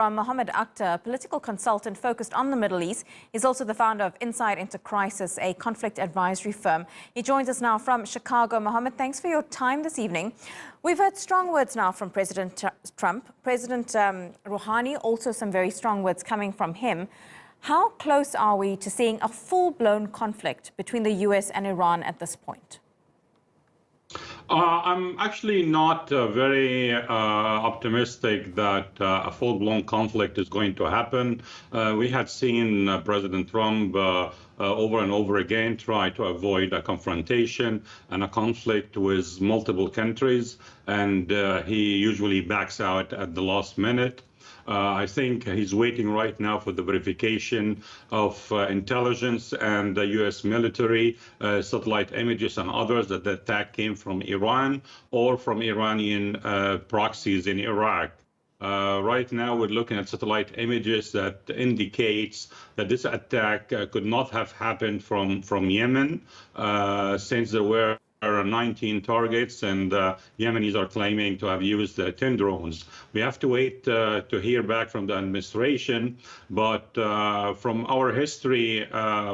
From Mohamed Okda, a political consultant focused on the Middle East. He's also the founder of Insight into Crisis, a conflict advisory firm. He joins us now from Chicago. Mohamed, thanks for your time this evening. We've heard strong words now from President Trump. President Rouhani, also some very strong words coming from him. How close are we to seeing a full-blown conflict between the U.S. and Iran at this point? I'm actually not very optimistic that a full-blown conflict is going to happen. We had seen President Trump over and over again try to avoid a confrontation and a conflict with multiple countries, and he usually backs out at the last minute. I think he's waiting right now for the verification of intelligence and the U.S. military satellite images and others that the attack came from Iran or from Iranian proxies in Iraq. Right now, we're looking at satellite images that indicates that this attack could not have happened from Yemen, since there were 19 targets, and Yemenis are claiming to have used 10 drones. We have to wait to hear back from the administration, but from our history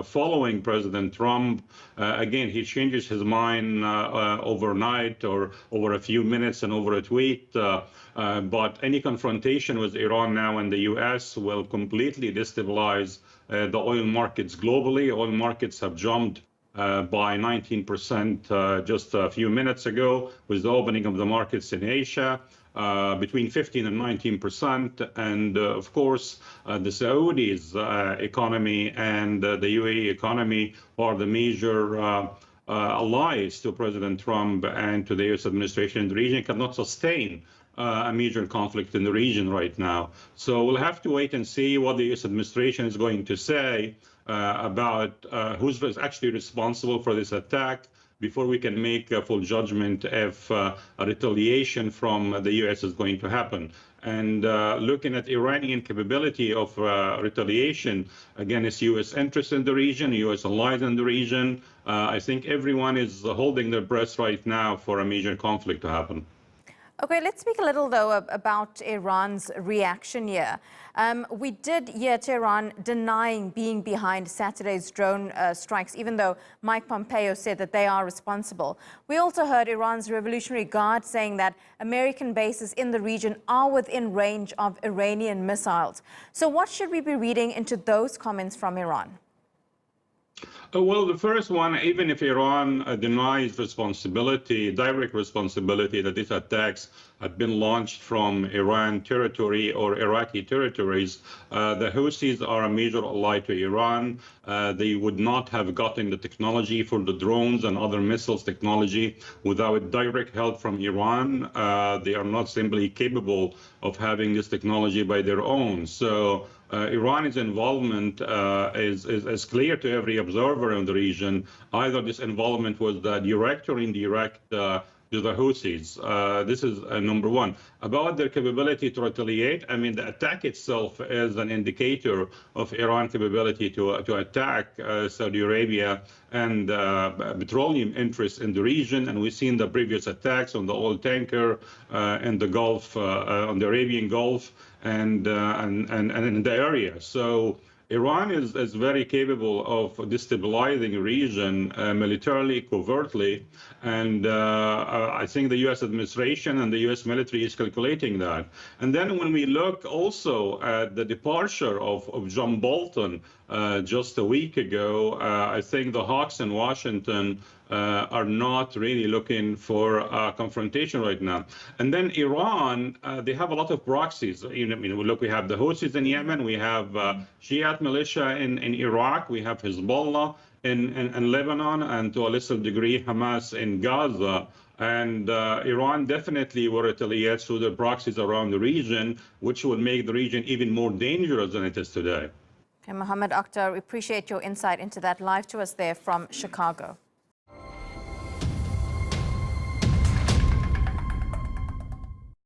following President Trump, again, he changes his mind overnight or over a few minutes and over a tweet. But any confrontation with Iran now and the U.S. will completely destabilize the oil markets globally. Oil markets have jumped by 19% just a few minutes ago with the opening of the markets in Asia, between 15 and 19%. And of course, the Saudis' economy and the UAE economy are the major allies to President Trump and to the U.S. administration in the region, cannot sustain a major conflict in the region right now. So we'll have to wait and see what the U.S. administration is going to say about who's actually responsible for this attack before we can make a full judgment if a retaliation from the U.S. is going to happen. And looking at Iranian capability of retaliation against U.S. interests in the region, U.S. allies in the region, I think everyone is holding their breath right now for a major conflict to happen. Okay, let's speak a little, though, about Iran's reaction here. We did hear Tehran denying being behind Saturday's drone strikes, even though Mike Pompeo said that they are responsible. We also heard Iran's Revolutionary Guard saying that American bases in the region are within range of Iranian missiles. So what should we be reading into those comments from Iran? Well, the first one, even if Iran denies responsibility, direct responsibility that these attacks had been launched from Iran territory or Iraqi territories, the Houthis are a major ally to Iran. They would not have gotten the technology for the drones and other missiles technology without direct help from Iran. They are not simply capable of having this technology by their own. So Iran's involvement is clear to every observer in the region. Either this involvement was direct or indirect to the Houthis. This is number one. About their capability to retaliate, I mean, the attack itself is an indicator of Iran's capability to attack Saudi Arabia and petroleum interests in the region. And we've seen the previous attacks on the oil tanker in the Gulf, on the Arabian Gulf, and in the area. So Iran is very capable of destabilizing the region militarily, covertly, and I think the U.S. administration and the U.S. military is calculating that. And then when we look also at the departure of John Bolton just a week ago, I think the hawks in Washington are not really looking for a confrontation right now. And then Iran, they have a lot of proxies. You know, look, we have the Houthis in Yemen, we have Shiite militia in Iraq, we have Hezbollah in Lebanon, and to a lesser degree Hamas in Gaza. And Iran definitely will retaliate through the proxies around the region, which will make the region even more dangerous than it is today. Okay, Mohamed Okda, we appreciate your insight into that. Live to us there from Chicago.